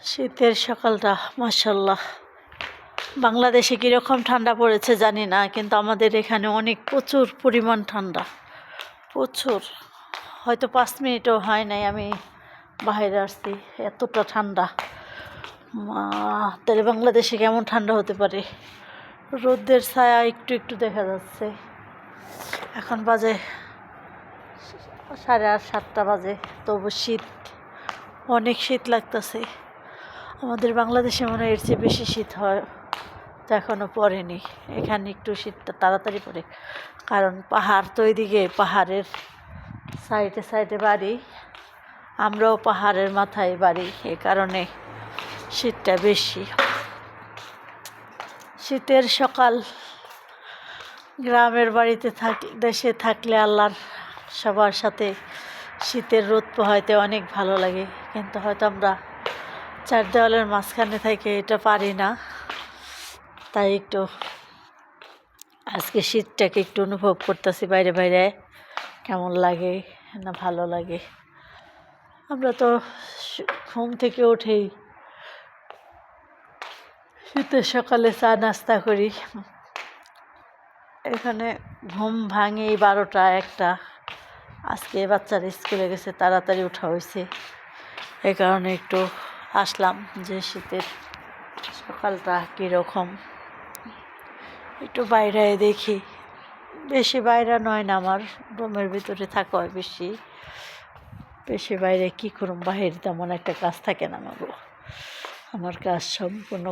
শীতের সকালটা মাশাল্লাহ। বাংলাদেশে কীরকম ঠান্ডা পড়েছে জানি না, কিন্তু আমাদের এখানে অনেক প্রচুর পরিমাণ ঠান্ডা, প্রচুর। হয়তো 5 মিনিটও হয় নাই আমি বাইরে আসছি, এতটা ঠান্ডা। তাহলে বাংলাদেশে কেমন ঠান্ডা হতে পারে? রোদের ছায়া একটু একটু দেখা যাচ্ছে। এখন বাজে 8:30 বাজে, তবু শীত, অনেক শীত লাগতেছে। আমাদের বাংলাদেশে মনে হয় এর চেয়ে বেশি শীত হয়, তো এখনও পড়েনি। এখানে একটু শীতটা তাড়াতাড়ি পড়ে, কারণ পাহাড় তো এদিকে, পাহাড়ের সাইডে সাইডে বাড়ি, আমরাও পাহাড়ের মাথায় বাড়ি, এই কারণে শীতটা বেশি। শীতের সকাল, গ্রামের বাড়িতে দেশে থাকলে আল্লাহর সবার সাথে শীতের রোদ পোহাইতে অনেক ভালো লাগে, কিন্তু হয়তো আমরা 4 দেওয়ালের মাঝখানে থেকে এটা পারি না। তাই একটু আজকে শীতটাকে একটু অনুভব করতেছি বাইরে বাইরে, কেমন লাগে না ভালো লাগে। আমরা তো ঘুম থেকে উঠেই শীতের সকালে চা নাস্তা করি। এখানে ঘুম ভাঙে 12টা 1টা। আজকে বাচ্চারা স্কুলে গেছে, তাড়াতাড়ি ওঠা হয়েছে, এই কারণে একটু আসলাম যে শীতের সকালটা কীরকম একটু বাইরে দেখি। বেশি বাইরে নয় না, আমার রুমের ভিতরে থাকা হয় বেশি। বেশি বাইরে কী করুম, বাহিরে তেমন একটা কাজ থাকে না আমার কাজ সম্পূর্ণ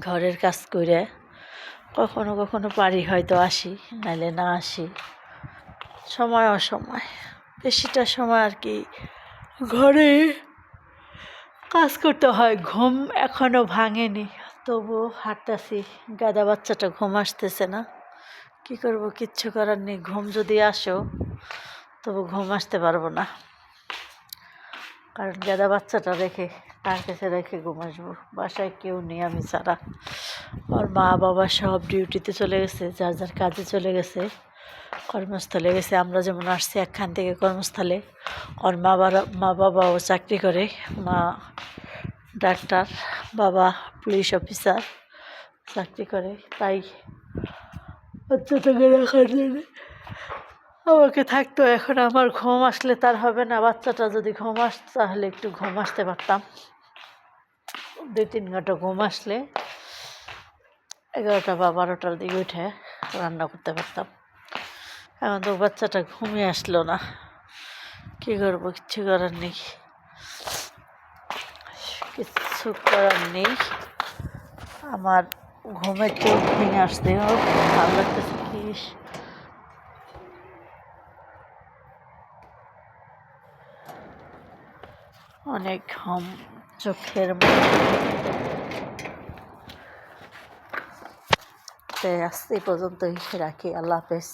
ঘরের কাজ করে কখনো কখনো পারি হয়তো আসি, নাইলে না আসি। সময় অসময়, বেশিটা সময় আর কি ঘরে কাজ করতে হয়। ঘুম এখনও ভাঙেনি, তবু হাঁটতেছি। গাদা বাচ্চাটা ঘুম আসতেছে না, কি করব, কিচ্ছু করার নেই। ঘুম যদি আসো তবু ঘুম আসতে পারবো না, কারণ গাদা বাচ্চাটা রেখে তার কাছে রেখে ঘুম আসবো? বাসায় কেউ নেই আমি ছাড়া। ওর মা বাবা সব ডিউটিতে চলে গেছে, যার যার কাজে চলে গেছে, কর্মস্থলে গেছে। আমরা যেমন আসছি একখান থেকে কর্মস্থলে, ওর মা বাবাও চাকরি করে। মা ডাক্তার, বাবা পুলিশ অফিসার চাকরি করে, তাই বাচ্চাটাকে রাখার জন্য আমাকে থাকতো। এখন আমার ঘুম আসলে তার হবে না। বাচ্চাটা যদি ঘুম আসতো তাহলে একটু ঘুম আসতে পারতাম, 2-3 ঘন্টা ঘুম আসলে 11টা বা 12টার দিকে উঠে রান্না করতে পারতাম। এখন তো বাচ্চাটা ঘুমিয়ে আসলো না, কী করবো, কিচ্ছু করার নেই, কিচ্ছু করার নেই। আমার ঘুমের চোখ ভেঙে আসতে ভালো লাগতেছে। কি অনেক ঘুম চোখের মধ্যে। আজ এই পর্যন্তই রাখি, আল্লাহ হাফেজ।